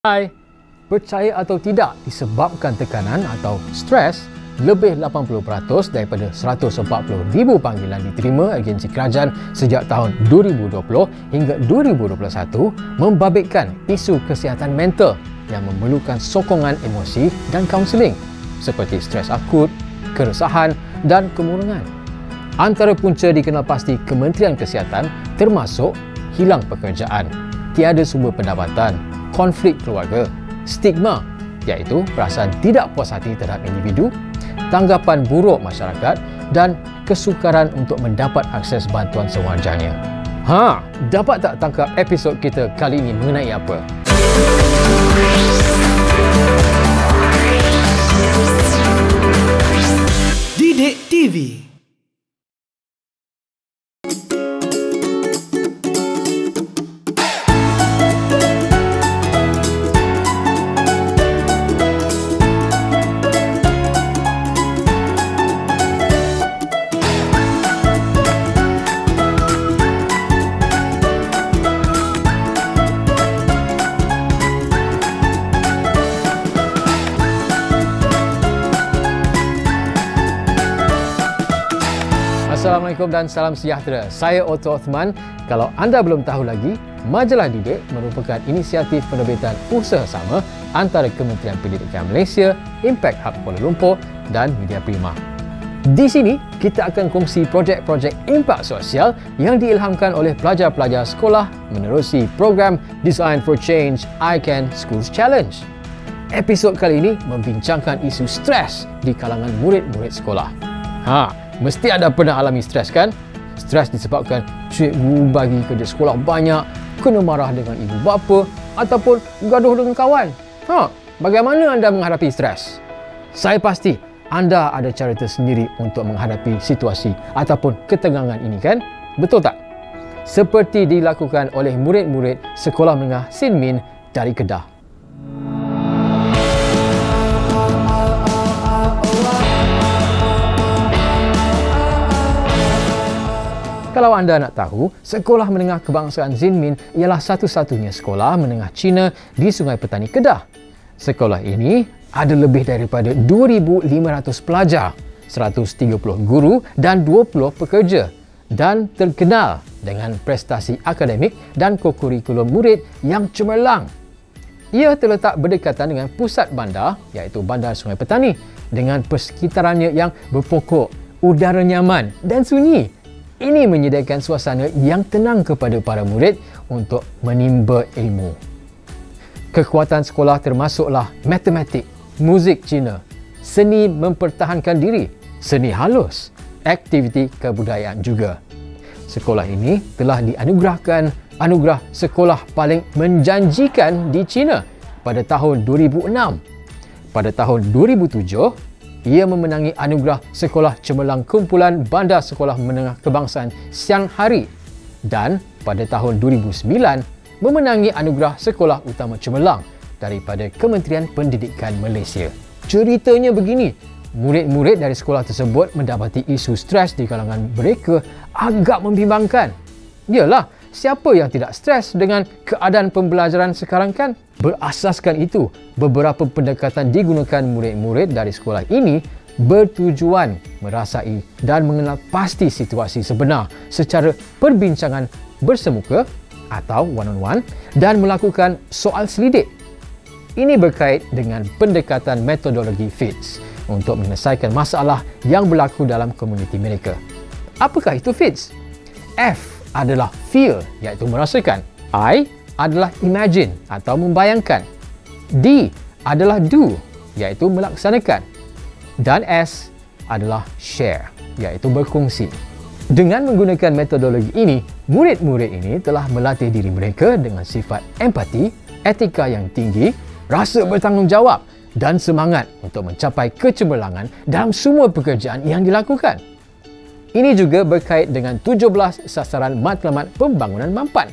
Hai, percaya atau tidak disebabkan tekanan atau stres, lebih 80% daripada 140,000 panggilan diterima agensi kerajaan sejak tahun 2020 hingga 2021 membabitkan isu kesihatan mental yang memerlukan sokongan emosi dan kaunseling seperti stres akut, keresahan dan kemurungan. Antara punca dikenal pasti Kementerian Kesihatan termasuk hilang pekerjaan, tiada sumber pendapatan, konflik keluarga, stigma iaitu perasaan tidak puas hati terhadap individu, tanggapan buruk masyarakat dan kesukaran untuk mendapat akses bantuan sewajarnya. Dapat tak tangkap episod kita kali ini mengenai apa? Didik TV. Assalamualaikum dan salam sejahtera. Saya Otto Othman. Kalau anda belum tahu lagi, Majalah Didik merupakan inisiatif penerbitan usaha sama antara Kementerian Pendidikan Malaysia, Impact Hub Kuala Lumpur dan Media Prima. Di sini, kita akan kongsi projek-projek impak sosial yang diilhamkan oleh pelajar-pelajar sekolah menerusi program Design for Change ICAN Schools Challenge. Episod kali ini membincangkan isu stres di kalangan murid-murid sekolah. Mesti anda pernah alami stres kan? Stres disebabkan cikgu bagi kerja sekolah banyak, kena marah dengan ibu bapa ataupun gaduh dengan kawan. Bagaimana anda menghadapi stres? Saya pasti anda ada cara tersendiri untuk menghadapi situasi ataupun ketegangan ini kan? Betul tak? Seperti dilakukan oleh murid-murid Sekolah Menengah Sin Min dari Kedah. Kalau anda nak tahu, Sekolah Menengah Kebangsaan Zinmin ialah satu-satunya sekolah menengah Cina di Sungai Petani Kedah. Sekolah ini ada lebih daripada 2,500 pelajar, 130 guru dan 20 pekerja dan terkenal dengan prestasi akademik dan kokurikulum murid yang cemerlang. Ia terletak berdekatan dengan pusat bandar iaitu Bandar Sungai Petani dengan persekitarannya yang berpokok, udara nyaman dan sunyi. Ini menyediakan suasana yang tenang kepada para murid untuk menimba ilmu. Kekuatan sekolah termasuklah matematik, muzik Cina, seni mempertahankan diri, seni halus, aktiviti kebudayaan juga. Sekolah ini telah dianugerahkan anugerah sekolah paling menjanjikan di China pada tahun 2006. Pada tahun 2007, ia memenangi anugerah Sekolah Cemerlang Kumpulan Bandar Sekolah Menengah Kebangsaan Siang Hari dan pada tahun 2009 memenangi anugerah Sekolah Utama Cemerlang daripada Kementerian Pendidikan Malaysia. Ceritanya begini, murid-murid dari sekolah tersebut mendapati isu stres di kalangan mereka agak membimbangkan. Yalah, siapa yang tidak stres dengan keadaan pembelajaran sekarang kan? Berasaskan itu, beberapa pendekatan digunakan murid-murid dari sekolah ini bertujuan merasai dan mengenal pasti situasi sebenar secara perbincangan bersemuka atau one-on-one dan melakukan soal selidik. Ini berkait dengan pendekatan metodologi FITS untuk menyelesaikan masalah yang berlaku dalam komuniti mereka. Apakah itu FITS? F adalah feel iaitu merasakan. I adalah imagine atau membayangkan. D adalah do iaitu melaksanakan. Dan S adalah share iaitu berkongsi. Dengan menggunakan metodologi ini, murid-murid ini telah melatih diri mereka dengan sifat empati, etika yang tinggi, rasa bertanggungjawab dan semangat untuk mencapai kecemerlangan dalam semua pekerjaan yang dilakukan. Ini juga berkait dengan 17 sasaran matlamat pembangunan mampan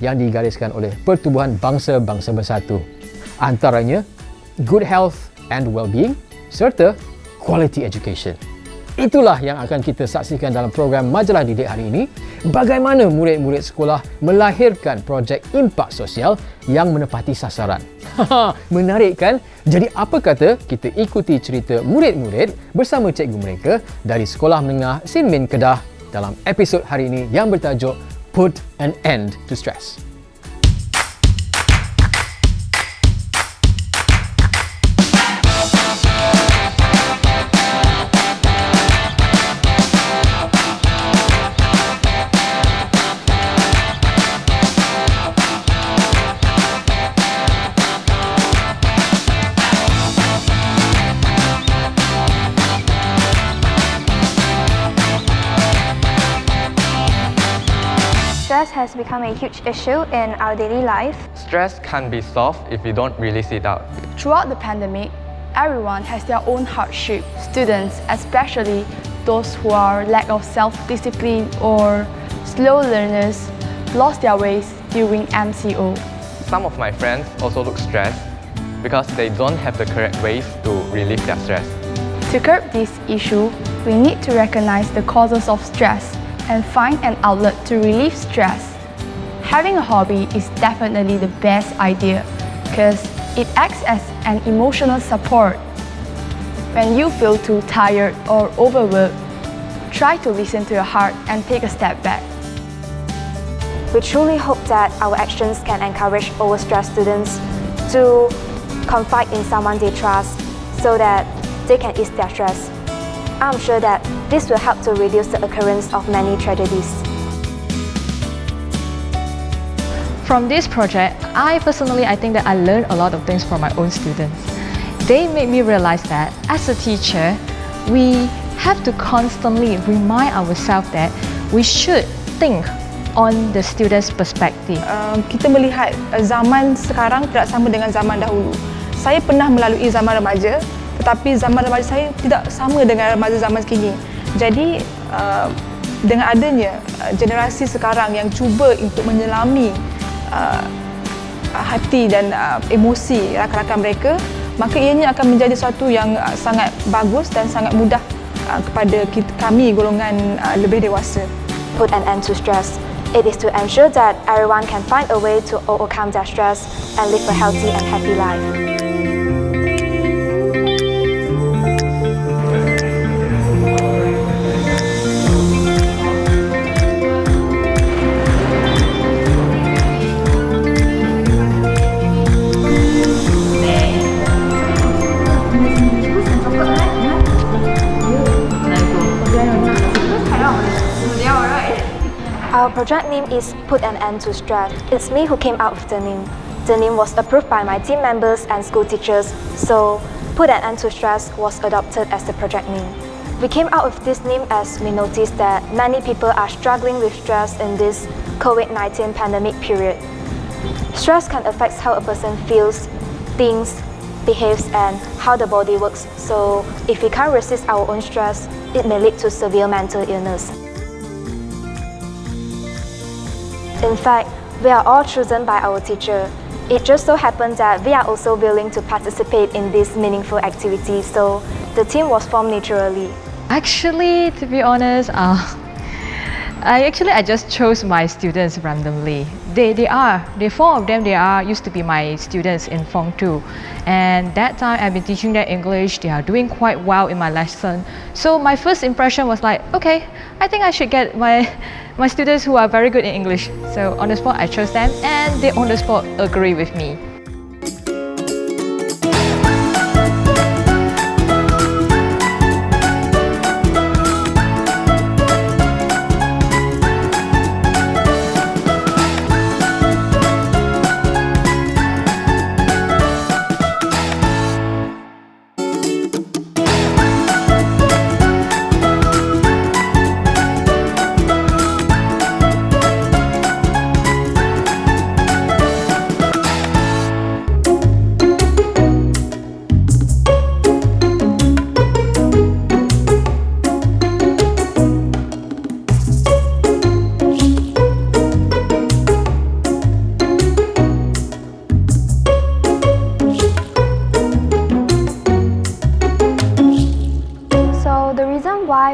yang digariskan oleh Pertubuhan Bangsa-Bangsa Bersatu. Antaranya, good health and well-being serta quality education. Itulah yang akan kita saksikan dalam program Majalah Didik hari ini. Bagaimana murid-murid sekolah melahirkan projek impak sosial yang menepati sasaran. Menarik kan? Jadi apa kata kita ikuti cerita murid-murid bersama cikgu mereka dari Sekolah Menengah Sinmin Kedah dalam episod hari ini yang bertajuk Put an End to Stress. Stress has become a huge issue in our daily life. Stress can't be solved if you don't release it out. Throughout the pandemic, everyone has their own hardship. Students, especially those who are lack of self-discipline or slow learners, lost their ways during MCO. Some of my friends also look stressed because they don't have the correct ways to relieve their stress. To curb this issue, we need to recognize the causes of stress and find an outlet to relieve stress. Having a hobby is definitely the best idea because it acts as an emotional support. When you feel too tired or overworked, try to listen to your heart and take a step back. We truly hope that our actions can encourage overstressed students to confide in someone they trust so that they can ease their stress. I'm sure that this will help to reduce the occurrence of many tragedies. From this project, I think that I learned a lot of things from my own students. They made me realize that as a teacher, we have to constantly remind ourselves that we should think on the student's perspective. Kita melihat zaman sekarang tidak sama dengan zaman dahulu. Saya pernah melalui zaman remaja, tetapi zaman remaja saya tidak sama dengan remaja zaman kini. Jadi, dengan adanya generasi sekarang yang cuba untuk menyelami hati dan emosi rakan-rakan mereka, maka ianya akan menjadi sesuatu yang sangat bagus dan sangat mudah kepada kami golongan lebih dewasa. Put an end to stress. It is to ensure that everyone can find a way to overcome their stress and live a healthy and happy life. Our project name is Put an End to Stress. It's me who came out with the name. The name was approved by my team members and school teachers, so Put an End to Stress was adopted as the project name. We came out with this name as we noticed that many people are struggling with stress in this COVID-19 pandemic period. Stress can affect how a person feels, thinks, behaves, and how the body works. So if we can't resist our own stress, it may lead to severe mental illness. In fact, we are all chosen by our teacher. It just so happened that we are also willing to participate in this meaningful activity, so the team was formed naturally. Actually, to be honest, I just chose my students randomly. Four of them used to be my students in Form 2, and that time I've been teaching them English. They are doing quite well in my lesson. So my first impression was like, okay, I think I should get my students who are very good in English. So on the spot, I chose them, and they on the spot agree with me.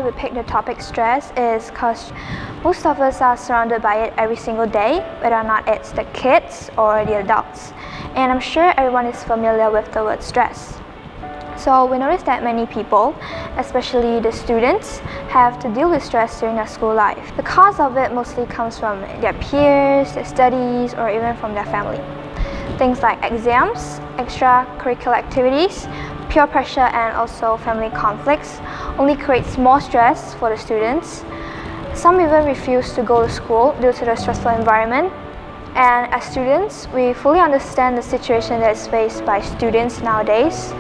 we picked the topic stress is because most of us are surrounded by it every single day, whether or not it's the kids or the adults. And I'm sure everyone is familiar with the word stress. So we noticed that many people, especially the students, have to deal with stress during their school life. The cause of it mostly comes from their peers, their studies, or even from their family. Things like exams, extracurricular activities, peer pressure, and also family conflicts only creates more stress for the students. Some even refuse to go to school due to the stressful environment. And as students, we fully understand the situation that is faced by students nowadays.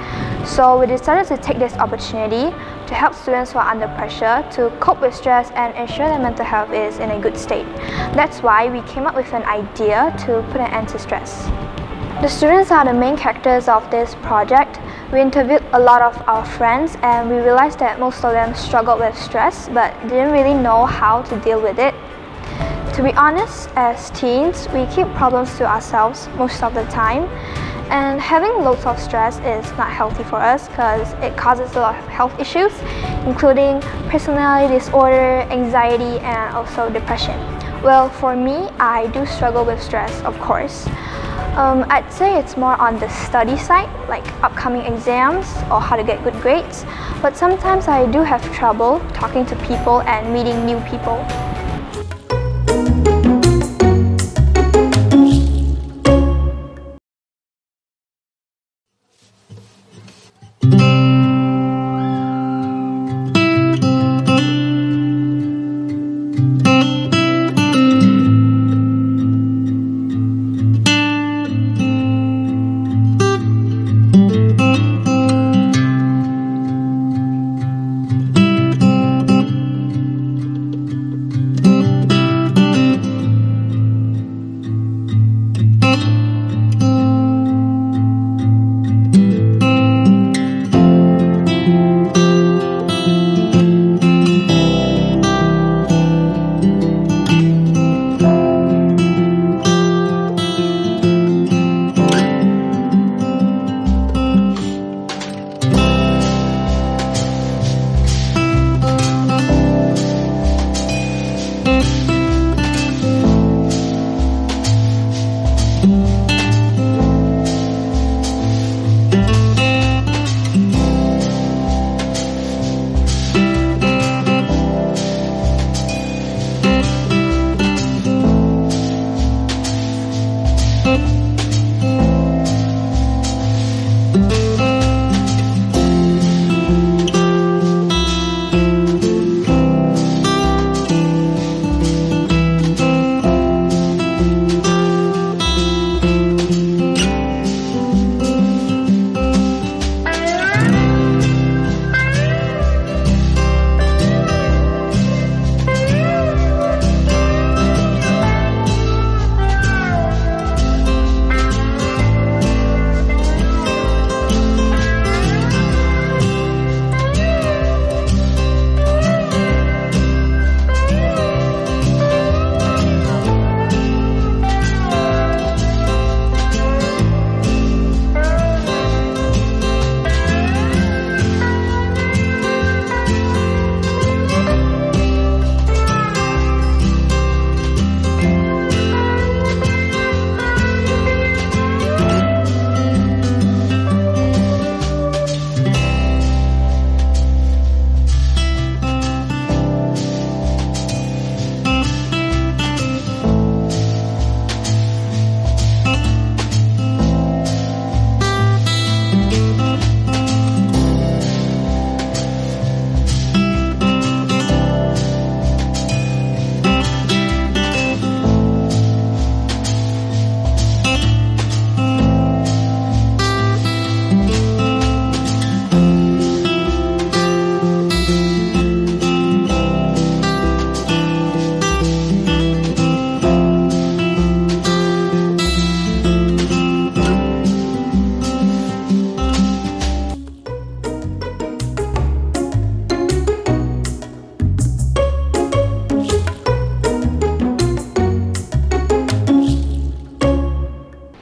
So we decided to take this opportunity to help students who are under pressure to cope with stress and ensure their mental health is in a good state. That's why we came up with an idea to put an end to stress. The students are the main characters of this project. We interviewed a lot of our friends and we realized that most of them struggled with stress but didn't really know how to deal with it. To be honest, as teens, we keep problems to ourselves most of the time, and having loads of stress is not healthy for us because it causes a lot of health issues, including personality disorder, anxiety, and also depression. Well, for me, I do struggle with stress, of course. I'd say it's more on the study side, like upcoming exams or how to get good grades, but sometimes I do have trouble talking to people and meeting new people.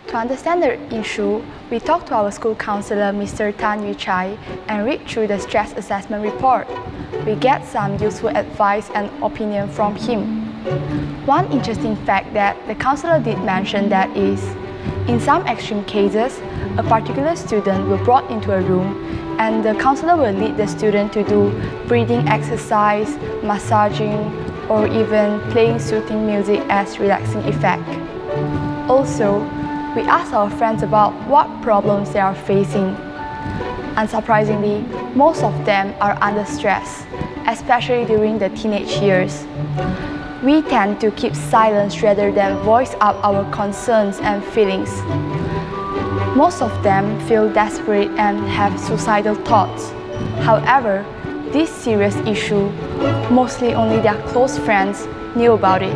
To understand the issue, we talked to our school counselor, Mr. Tan Yu Chai, and read through the stress assessment report. we get some useful advice and opinion from him. One interesting fact that the counselor did mention that is, in some extreme cases, a particular student will be brought into a room and the counselor will lead the student to do breathing exercise, massaging, or even playing soothing music as relaxing effect. Also, we asked our friends about what problems they are facing. Unsurprisingly, most of them are under stress, especially during the teenage years. We tend to keep silence rather than voice out our concerns and feelings. Most of them feel desperate and have suicidal thoughts. However, this serious issue, mostly only their close friends knew about it.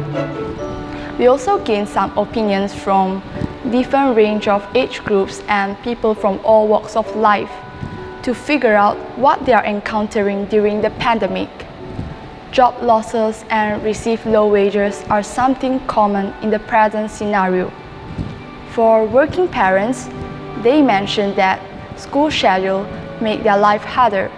We also gained some opinions from different range of age groups and people from all walks of life to figure out what they are encountering during the pandemic. Job losses and receive low wages are something common in the present scenario. For working parents, they mentioned that school schedule made their life harder.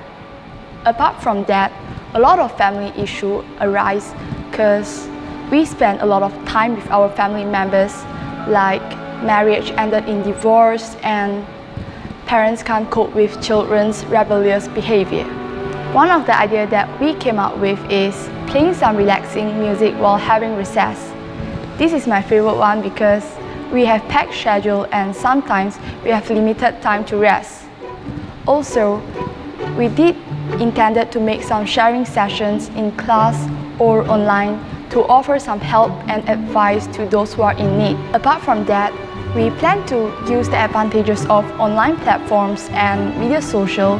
Apart from that, a lot of family issues arise because we spend a lot of time with our family members, like marriage ended in divorce and parents can't cope with children's rebellious behavior. One of the ideas that we came up with is playing some relaxing music while having recess. This is my favorite one because we have packed schedule and sometimes we have limited time to rest. Also, we did intended to make some sharing sessions in class or online to offer some help and advice to those who are in need. Apart from that, we plan to use the advantages of online platforms and media social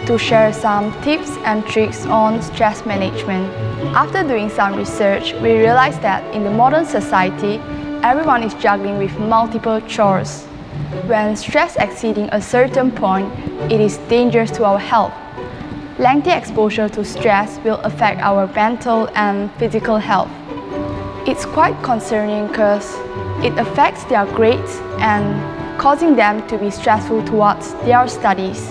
to share some tips and tricks on stress management. After doing some research, we realized that in the modern society, everyone is juggling with multiple chores. When stress exceeding a certain point, it is dangerous to our health. Lengthy exposure to stress will affect our mental and physical health. It's quite concerning because it affects their grades and causing them to be stressful towards their studies.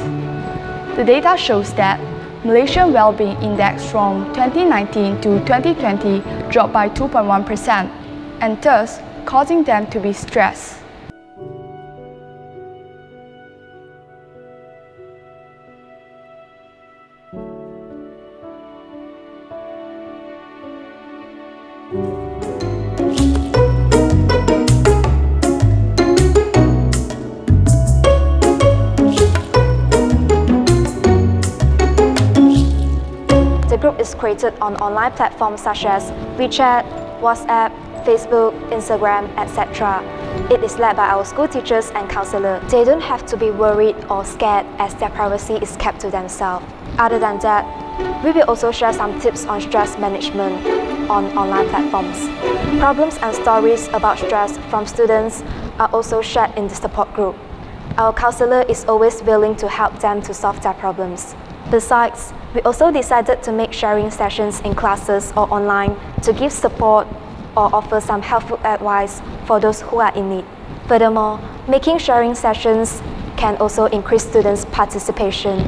The data shows that Malaysian Wellbeing Index from 2019 to 2020 dropped by 2.1% and thus causing them to be stressed. The group is created on online platforms such as WeChat, WhatsApp, Facebook, Instagram, etc. It is led by our school teachers and counselors. They don't have to be worried or scared as their privacy is kept to themselves. Other than that, we will also share some tips on stress management on online platforms. Problems and stories about stress from students are also shared in the support group. Our counselor is always willing to help them to solve their problems. Besides, we also decided to make sharing sessions in classes or online to give support or offer some helpful advice for those who are in need. Furthermore, making sharing sessions can also increase students' participation,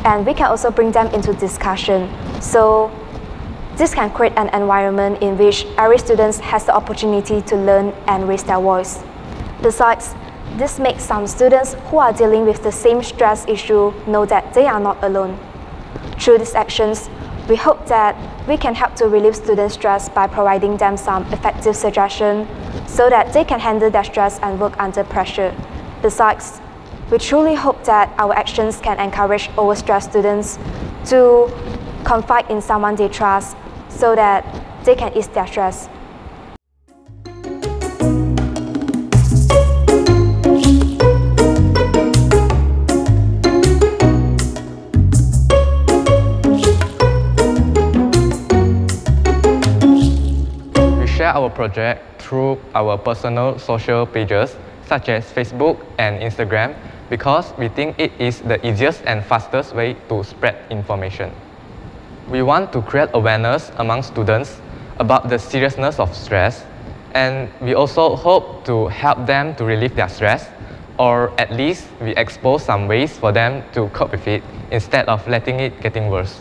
and we can also bring them into discussion. So, this can create an environment in which every student has the opportunity to learn and raise their voice. Besides, this makes some students who are dealing with the same stress issue know that they are not alone. Through these actions, we hope that we can help to relieve students' stress by providing them some effective suggestions so that they can handle their stress and work under pressure. Besides, we truly hope that our actions can encourage overstressed students to confide in someone they trust so that they can ease their stress. Share our project through our personal social pages such as Facebook and Instagram because we think it is the easiest and fastest way to spread information. We want to create awareness among students about the seriousness of stress, and we also hope to help them to relieve their stress, or at least we expose some ways for them to cope with it instead of letting it getting worse.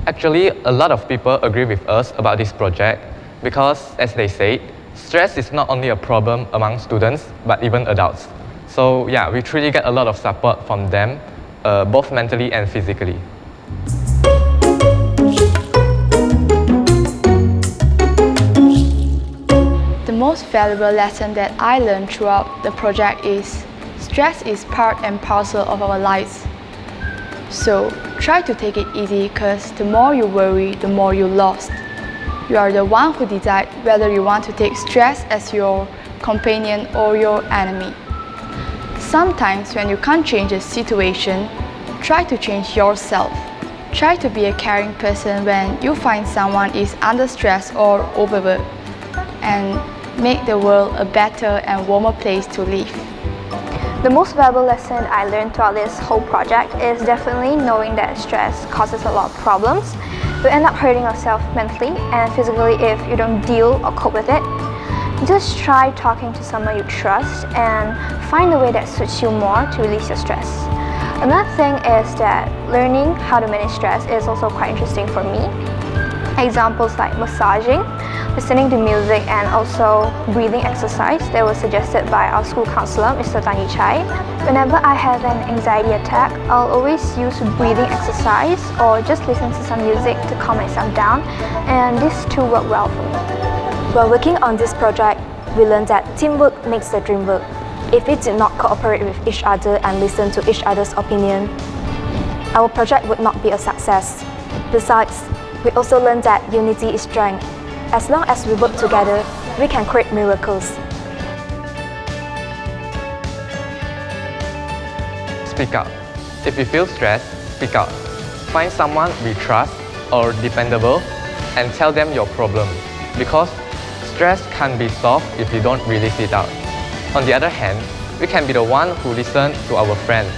Actually, a lot of people agree with us about this project because, as they say, stress is not only a problem among students, but even adults. So yeah, we truly get a lot of support from them, both mentally and physically. The most valuable lesson that I learned throughout the project is stress is part and parcel of our lives. So try to take it easy, because the more you worry, the more you lost. You are the one who decides whether you want to take stress as your companion or your enemy. Sometimes when you can't change a situation, try to change yourself. Try to be a caring person when you find someone is under stress or overworked, and make the world a better and warmer place to live. The most valuable lesson I learned throughout this whole project is definitely knowing that stress causes a lot of problems. You end up hurting yourself mentally and physically if you don't deal or cope with it. Just try talking to someone you trust and find a way that suits you more to release your stress. Another thing is that learning how to manage stress is also quite interesting for me. Examples like massaging, listening to music, and also breathing exercise that was suggested by our school counsellor, Mr. Tan Yi Chai. Whenever I have an anxiety attack, I'll always use breathing exercise or just listen to some music to calm myself down, and these two work well for me. While working on this project, we learned that teamwork makes the dream work. If we did not cooperate with each other and listen to each other's opinion, our project would not be a success. Besides, we also learned that unity is strength. As long as we work together, we can create miracles. Speak out. If you feel stressed, speak out. Find someone we trust or dependable and tell them your problem, because stress can't be solved if you don't release it out. On the other hand, we can be the one who listen to our friends.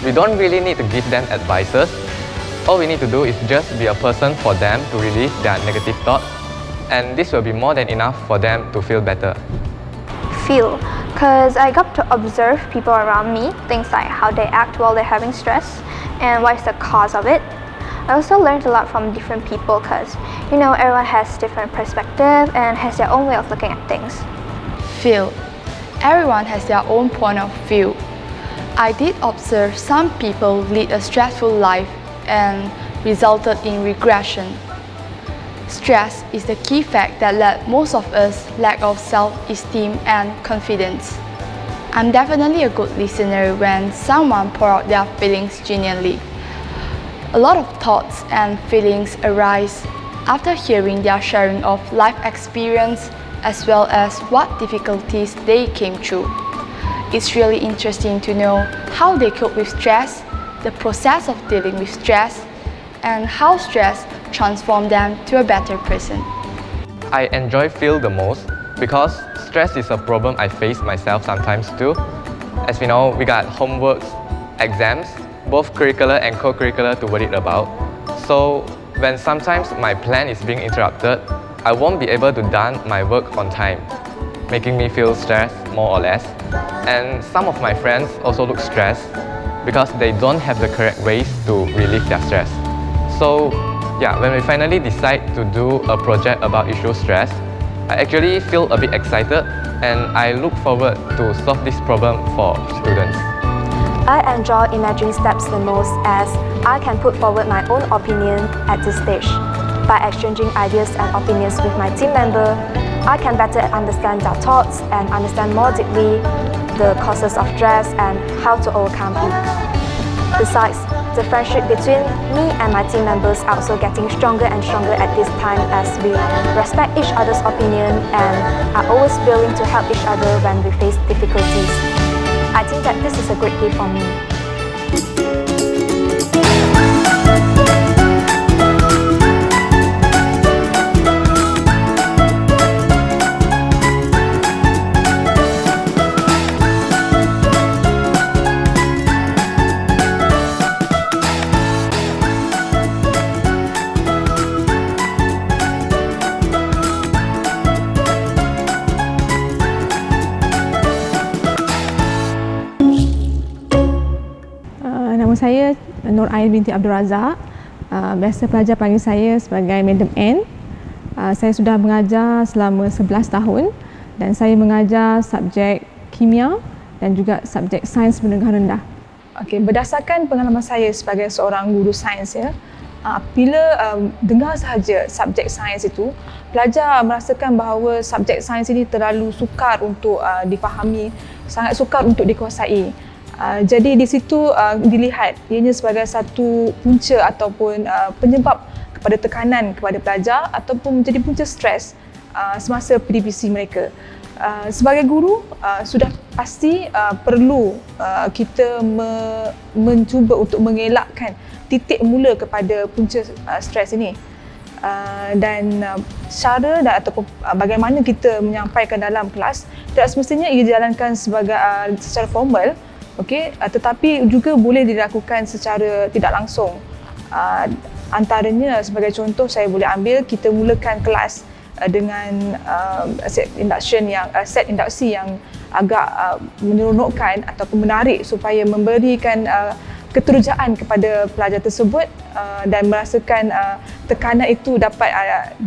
We don't really need to give them advices. All we need to do is just be a person for them to release their negative thoughts, and this will be more than enough for them to feel better. Feel, because I got to observe people around me, things like how they act while they're having stress and what is the cause of it. I also learned a lot from different people, because everyone has different perspective and has their own way of looking at things. Feel. Everyone has their own point of view. I did observe some people lead a stressful life and resulted in regression. Stress is the key fact that led most of us lack of self-esteem and confidence. I'm definitely a good listener when someone pours out their feelings genuinely. A lot of thoughts and feelings arise after hearing their sharing of life experience as well as what difficulties they came through. It's really interesting to know how they cope with stress, the process of dealing with stress, and how stress transforms them to a better person. I enjoy Feel the most because stress is a problem I face myself sometimes too. As we know, we got homeworks, exams, both curricular and co-curricular to worry about. So when sometimes my plan is being interrupted, I won't be able to done my work on time, making me feel stressed more or less. And some of my friends also look stressed because they don't have the correct ways to relieve their stress. So yeah, when we finally decide to do a project about issue stress, I actually feel a bit excited and I look forward to solve this problem for students. I enjoy imagining steps the most, as I can put forward my own opinion at this stage. By exchanging ideas and opinions with my team member, I can better understand their thoughts and understand more deeply the causes of stress and how to overcome it. Besides, the friendship between me and my team members are also getting stronger and stronger at this time, as we respect each other's opinion and are always willing to help each other when we face difficulties. I think that this is a great gift for me. Nama saya Nur Ain binti Abdul Razak. Biasa pelajar panggil saya sebagai Madam N. Saya sudah mengajar selama 11 tahun dan saya mengajar subjek kimia dan juga subjek sains menengah rendah. Okey, berdasarkan pengalaman saya sebagai seorang guru sains ya, bila dengar sahaja subjek sains itu, pelajar merasakan bahawa subjek sains ini terlalu sukar untuk difahami, sangat sukar untuk dikuasai. Jadi di situ dilihat ianya sebagai satu punca ataupun penyebab kepada tekanan kepada pelajar ataupun menjadi punca stres semasa PDPC mereka. Sebagai guru sudah pasti perlu kita mencuba untuk mengelakkan titik mula kepada punca stres ini. Dan cara ataupun bagaimana kita menyampaikan dalam kelas tidak semestinya ia dijalankan sebagai secara formal. Okey, tetapi juga boleh dilakukan secara tidak langsung. Antaranya sebagai contoh saya boleh ambil, kita mulakan kelas dengan set induksi yang agak menyeronokkan ataupun menarik supaya memberikan keterujaan kepada pelajar tersebut dan merasakan tekanan itu dapat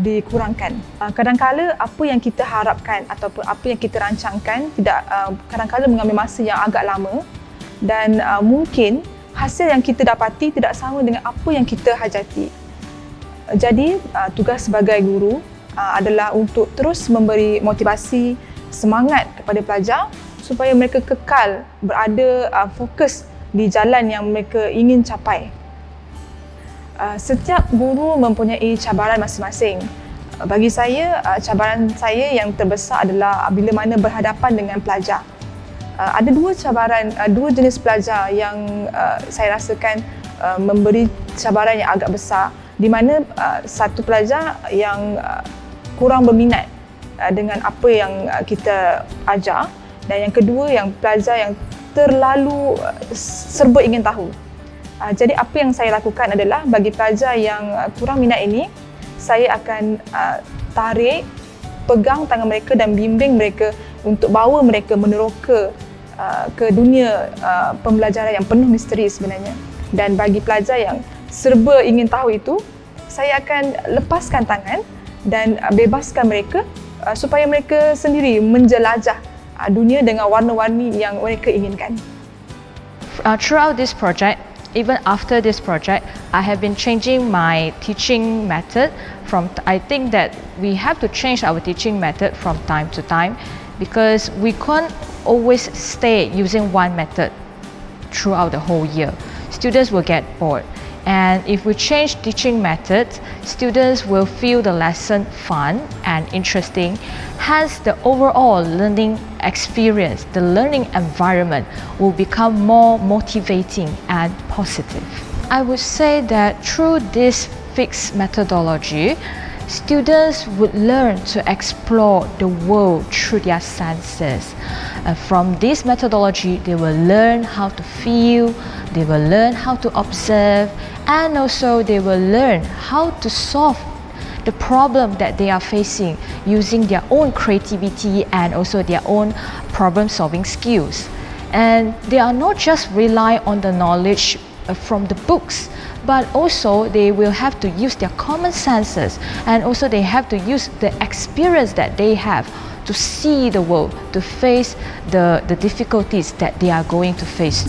dikurangkan. Kadang-kala apa yang kita harapkan ataupun apa yang kita rancangkan kadang-kala mengambil masa yang agak lama dan mungkin hasil yang kita dapati tidak sama dengan apa yang kita hajati. Jadi tugas sebagai guru adalah untuk terus memberi motivasi, semangat kepada pelajar supaya mereka kekal berada fokus di jalan yang mereka ingin capai. Setiap guru mempunyai cabaran masing-masing. Bagi saya, cabaran saya yang terbesar adalah bila mana berhadapan dengan pelajar. Ada dua jenis pelajar yang saya rasakan memberi cabaran yang agak besar, di mana satu pelajar yang kurang berminat dengan apa yang kita ajar dan yang kedua yang pelajar yang terlalu serba ingin tahu. Jadi apa yang saya lakukan adalah bagi pelajar yang kurang minat ini, saya akan tarik, pegang tangan mereka dan bimbing mereka untuk bawa mereka meneroka ke dunia pembelajaran yang penuh misteri sebenarnya. Dan bagi pelajar yang serba ingin tahu itu, saya akan lepaskan tangan dan bebaskan mereka supaya mereka sendiri menjelajah dunia dengan warna-warni yang mereka inginkan. Throughout this project, even after this project, I have been changing my teaching method I think that we have to change our teaching method from time to time because we can't always stay using one method throughout the whole year. Students will get bored. And if we change teaching methods, students will feel the lesson fun and interesting. Hence, the overall learning experience, the learning environment will become more motivating and positive. I would say that through this fixed methodology, students would learn to explore the world through their senses. From this methodology, they will learn how to feel, they will learn how to observe, and also they will learn how to solve the problem that they are facing using their own creativity and also their own problem-solving skills. And they are not just rely on the knowledge from the books, but also they will have to use their common senses, and also they have to use the experience that they have to see the world, to face the difficulties that they are going to face.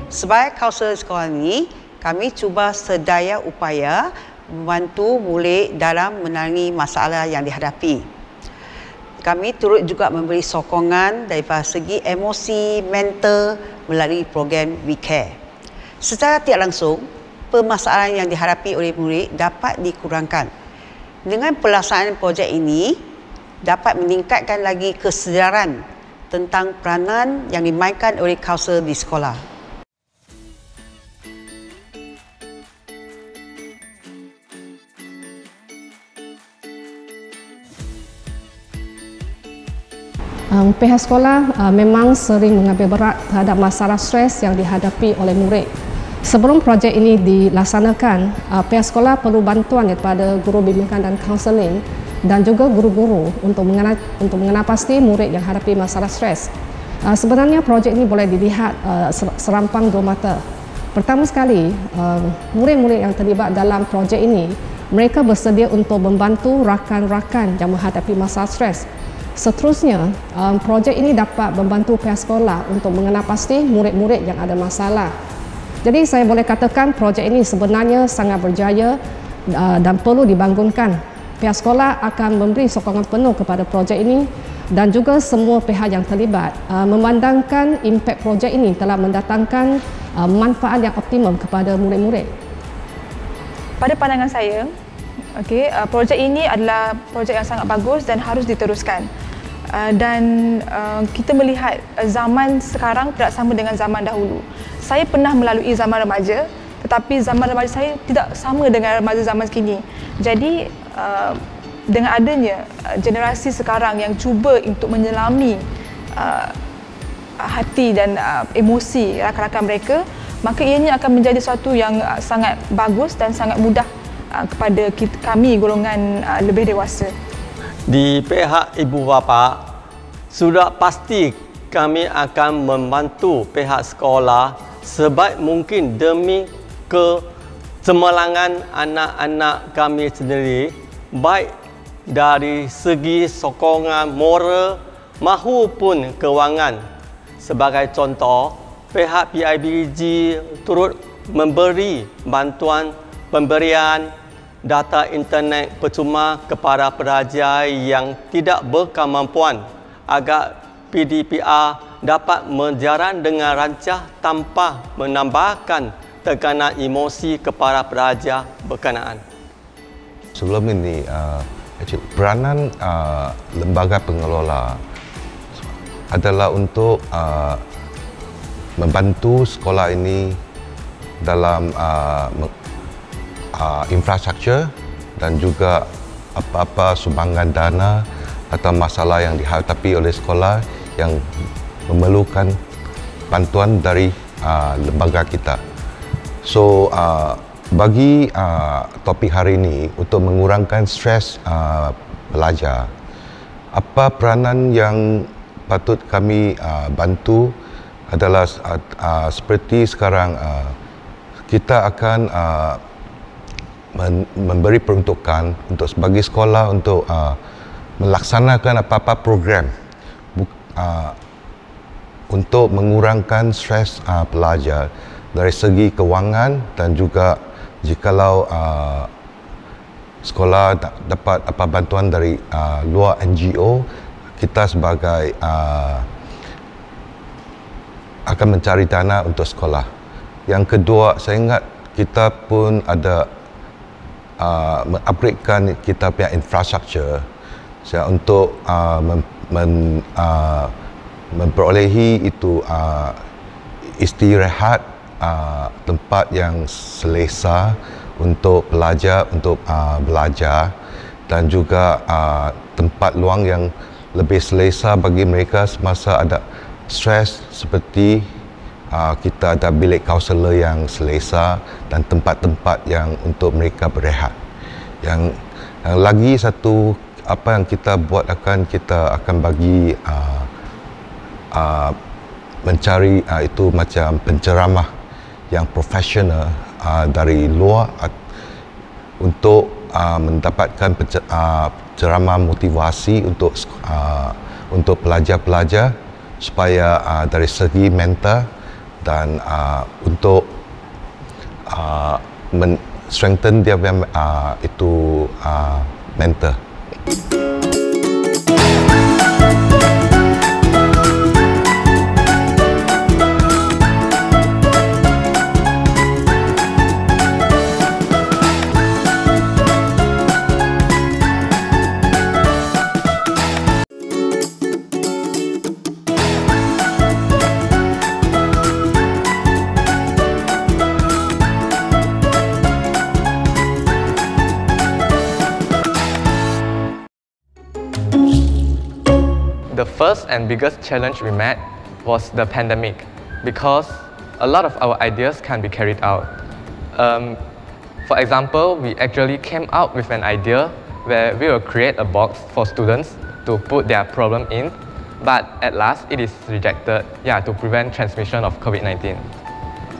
Sebagai kaunselor sekolah ini, kami cuba sedaya upaya membantu murid dalam menangani masalah yang dihadapi. Kami turut juga memberi sokongan daripada segi emosi, mental melalui program We Care. Secara tidak langsung, permasalahan yang dihadapi oleh murid dapat dikurangkan. Dengan pelaksanaan projek ini, dapat meningkatkan lagi kesedaran tentang peranan yang dimainkan oleh kaunselor di sekolah. Pihak sekolah memang sering mengambil berat terhadap masalah stres yang dihadapi oleh murid. Sebelum projek ini dilaksanakan, pihak sekolah perlu bantuan daripada guru bimbingan dan kaunseling dan juga guru-guru untuk mengenal pasti murid yang hadapi masalah stres. Sebenarnya projek ini boleh dilihat serampang dua mata. Pertama sekali, murid-murid yang terlibat dalam projek ini, mereka bersedia untuk membantu rakan-rakan yang menghadapi masalah stres. Seterusnya, projek ini dapat membantu pihak sekolah untuk mengenal pasti murid-murid yang ada masalah. Jadi saya boleh katakan projek ini sebenarnya sangat berjaya dan perlu dibangunkan. Pihak sekolah akan memberi sokongan penuh kepada projek ini dan juga semua pihak yang terlibat memandangkan impak projek ini telah mendatangkan manfaat yang optimum kepada murid-murid. Pada pandangan saya, projek ini adalah projek yang sangat bagus dan harus diteruskan. Dan kita melihat zaman sekarang tidak sama dengan zaman dahulu. Saya pernah melalui zaman remaja, tetapi zaman remaja saya tidak sama dengan remaja zaman kini. Jadi dengan adanya generasi sekarang yang cuba untuk menyelami hati dan emosi rakan-rakan mereka, maka ianya akan menjadi sesuatu yang sangat bagus dan sangat mudah kepada kami golongan lebih dewasa. Di pihak ibu bapa, sudah pasti kami akan membantu pihak sekolah sebaik mungkin demi kecemerlangan anak-anak kami sendiri, baik dari segi sokongan moral maupun kewangan. Sebagai contoh, pihak PIBG turut memberi bantuan pemberian data internet percuma kepada pelajar yang tidak berkemampuan agar PDPR dapat berjalan dengan rancak tanpa menambahkan tekanan emosi kepada pelajar berkenaan. Sebelum ini, peranan lembaga pengelola adalah untuk membantu sekolah ini dalam infrastruktur dan juga apa-apa sumbangan dana atau masalah yang dihadapi oleh sekolah yang memerlukan bantuan dari lembaga kita. So, bagi topik hari ini untuk mengurangkan stres pelajar, apa peranan yang patut kami bantu adalah seperti sekarang kita akan memberi peruntukan untuk sebagai sekolah untuk melaksanakan apa-apa program untuk mengurangkan stres pelajar dari segi kewangan dan juga jikalau sekolah dapat apa bantuan dari luar NGO, kita sebagai akan mencari dana untuk sekolah. Yang kedua, saya ingat kita pun ada mengupgradekan kita punya infrastruktur untuk memperolehi itu istirahat, tempat yang selesa untuk pelajar untuk belajar dan juga tempat luang yang lebih selesa bagi mereka semasa ada stres, seperti kita ada bilik kaunselor yang selesa dan tempat-tempat yang untuk mereka berehat. Yang lagi satu apa yang kita buat kita akan bagi mencari itu macam penceramah yang profesional dari luar untuk mendapatkan ceramah motivasi untuk pelajar-pelajar supaya dari segi mental dan untuk strengthen dia itu mental. The first and biggest challenge we met was the pandemic, because a lot of our ideas can be carried out. For example, we actually came out with an idea where we will create a box for students to put their problem in, but at last it is rejected, to prevent transmission of COVID-19.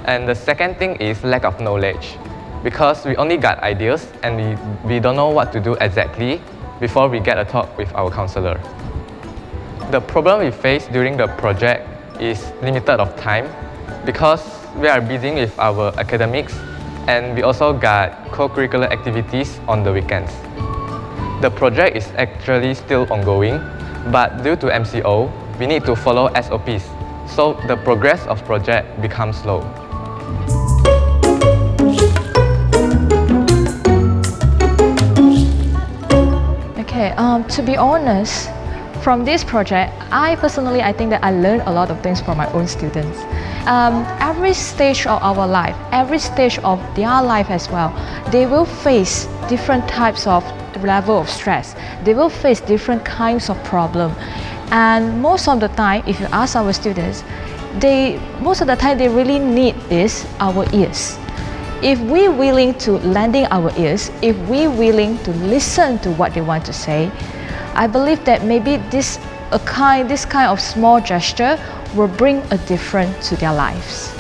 And the second thing is lack of knowledge, because we only got ideas and we don't know what to do exactly before we get a talk with our counselor. The problem we face during the project is limited of time, because we are busy with our academics and we also got co-curricular activities on the weekends. The project is actually still ongoing, but due to MCO, we need to follow SOPs, so the progress of project becomes slow. Okay, to be honest, from this project, I think that I learned a lot of things from my own students. Every stage of our life, every stage of their life as well, they will face different types of level of stress. They will face different kinds of problem. And most of the time, if you ask our students, most of the time they really need is our ears. If we're willing to lending our ears, if we're willing to listen to what they want to say, I believe that maybe this kind of small gesture will bring a difference to their lives.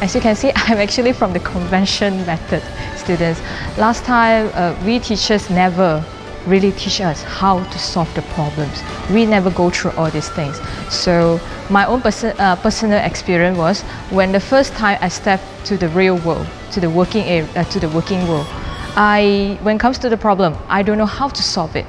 As you can see, I'm actually from the convention method students. Last time, we teachers never really teach us how to solve the problems. We never go through all these things. So my own personal experience was when the first time I stepped to the real world, to the working world, when it comes to the problem, I don't know how to solve it.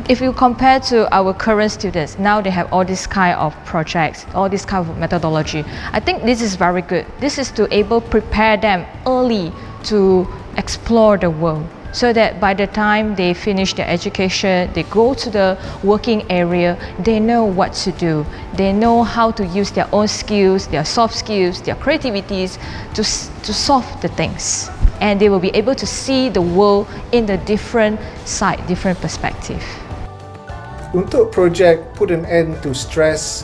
If you compare to our current students, now they have all these kind of projects, all this kind of methodology. I think this is very good. This is to prepare them early to explore the world, so that by the time they finish their education, they go to the working area, they know what to do. They know how to use their own skills, their soft skills, their creativities to solve the things. And they will be able to see the world in a different side, different perspective. Untuk projek Put an End to Stress,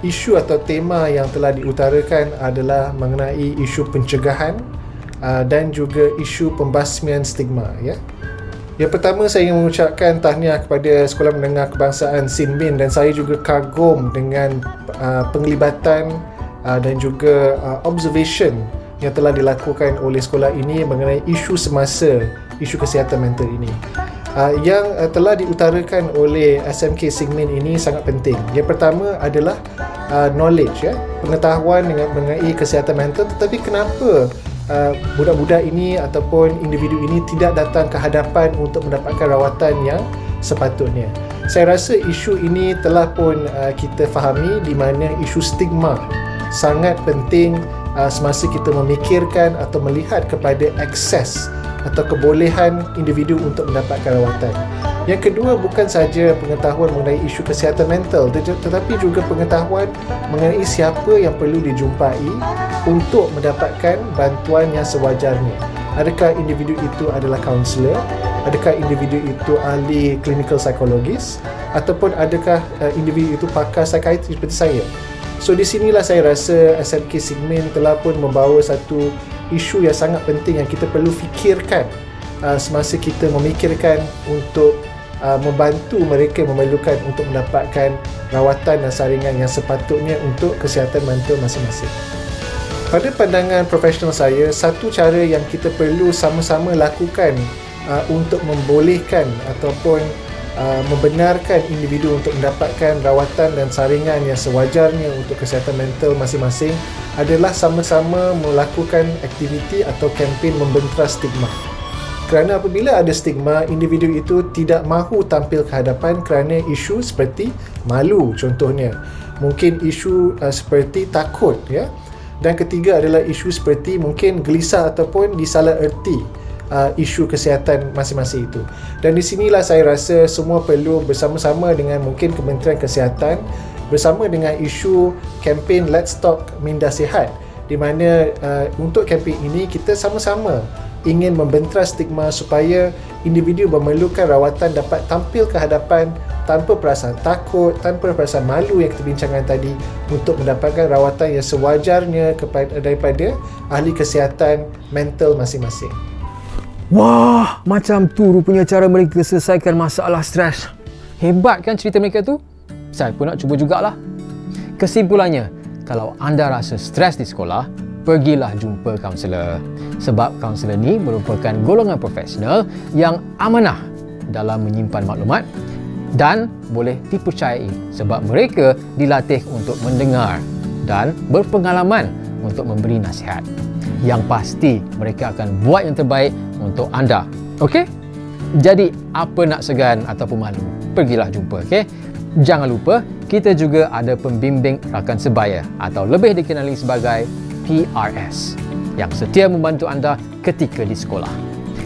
isu atau tema yang telah diutarakan adalah mengenai isu pencegahan dan juga isu pembasmian stigma. Yang pertama, saya ingin mengucapkan tahniah kepada Sekolah Menengah Kebangsaan Sin Min, dan saya juga kagum dengan penglibatan dan juga observation yang telah dilakukan oleh sekolah ini mengenai isu semasa, isu kesihatan mental ini. Yang telah diutarakan oleh SMK Sin Min ini sangat penting. Yang pertama adalah knowledge, pengetahuan mengenai kesihatan mental, tetapi kenapa budak-budak ini ataupun individu ini tidak datang ke hadapan untuk mendapatkan rawatan yang sepatutnya. Saya rasa isu ini telah pun kita fahami, di mana isu stigma sangat penting semasa kita memikirkan atau melihat kepada akses atau kebolehan individu untuk mendapatkan rawatan. Yang kedua, bukan saja pengetahuan mengenai isu kesihatan mental, tetapi juga pengetahuan mengenai siapa yang perlu dijumpai untuk mendapatkan bantuan yang sewajarnya. Adakah individu itu adalah kaunselor? Adakah individu itu ahli clinical psychologist? Ataupun adakah individu itu pakar psikiatri seperti saya? So di sinilah saya rasa SMK Sin Min telah pun membawa satu isu yang sangat penting yang kita perlu fikirkan semasa kita memikirkan untuk membantu mereka memerlukan untuk mendapatkan rawatan dan saringan yang sepatutnya untuk kesihatan mental masing-masing. Pada pandangan profesional saya, satu cara yang kita perlu sama-sama lakukan untuk membolehkan ataupun membenarkan individu untuk mendapatkan rawatan dan saringan yang sewajarnya untuk kesihatan mental masing-masing adalah sama-sama melakukan aktiviti atau kempen membentras stigma. Kerana apabila ada stigma, individu itu tidak mahu tampil ke hadapan kerana isu seperti malu contohnya. Mungkin isu seperti takut, Dan ketiga adalah isu seperti mungkin gelisah ataupun disalah erti isu kesihatan masing-masing itu. Dan di sinilah saya rasa semua perlu bersama-sama dengan mungkin Kementerian Kesihatan bersama dengan isu kempen Let's Talk Minda Sihat, di mana untuk kempen ini kita sama-sama ingin membentras stigma supaya individu memerlukan rawatan dapat tampil ke hadapan tanpa perasaan takut, tanpa perasaan malu yang kita bincangkan tadi, untuk mendapatkan rawatan yang sewajarnya daripada ahli kesihatan mental masing-masing. Wah, macam tu rupanya cara mereka selesaikan masalah stres. Hebat kan cerita mereka tu? Saya pun nak cuba jugalah. Kesimpulannya, kalau anda rasa stres di sekolah, pergilah jumpa kaunselor. Sebab kaunselor ni merupakan golongan profesional yang amanah dalam menyimpan maklumat dan boleh dipercayai sebab mereka dilatih untuk mendengar dan berpengalaman untuk memberi nasihat. Yang pasti mereka akan buat yang terbaik untuk anda. Okey? Jadi apa nak segan ataupun malu? Pergilah jumpa, okey? Jangan lupa kita juga ada pembimbing rakan sebaya atau lebih dikenali sebagai PRS yang setia membantu anda ketika di sekolah.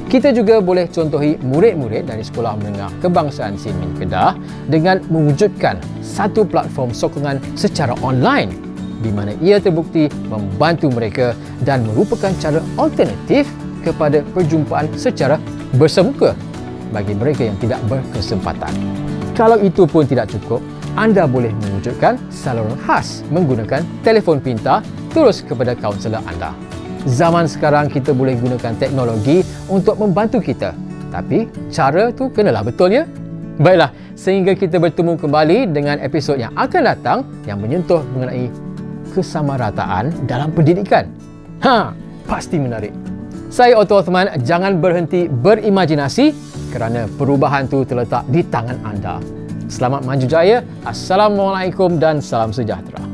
Kita juga boleh contohi murid-murid dari Sekolah Menengah Kebangsaan Sinmin Kedah dengan mewujudkan satu platform sokongan secara online di mana ia terbukti membantu mereka dan merupakan cara alternatif kepada perjumpaan secara bersemuka bagi mereka yang tidak berkesempatan. Kalau itu pun tidak cukup, anda boleh mewujudkan saluran khas menggunakan telefon pintar terus kepada kaunselor anda. Zaman sekarang kita boleh gunakan teknologi untuk membantu kita, tapi cara tu kenalah betul ya. Baiklah, sehingga kita bertemu kembali dengan episod yang akan datang yang menyentuh mengenai kesamarataan dalam pendidikan. Pasti menarik. Saya Otto Othman, jangan berhenti berimajinasi kerana perubahan tu terletak di tangan anda. Selamat maju jaya. Assalamualaikum dan salam sejahtera.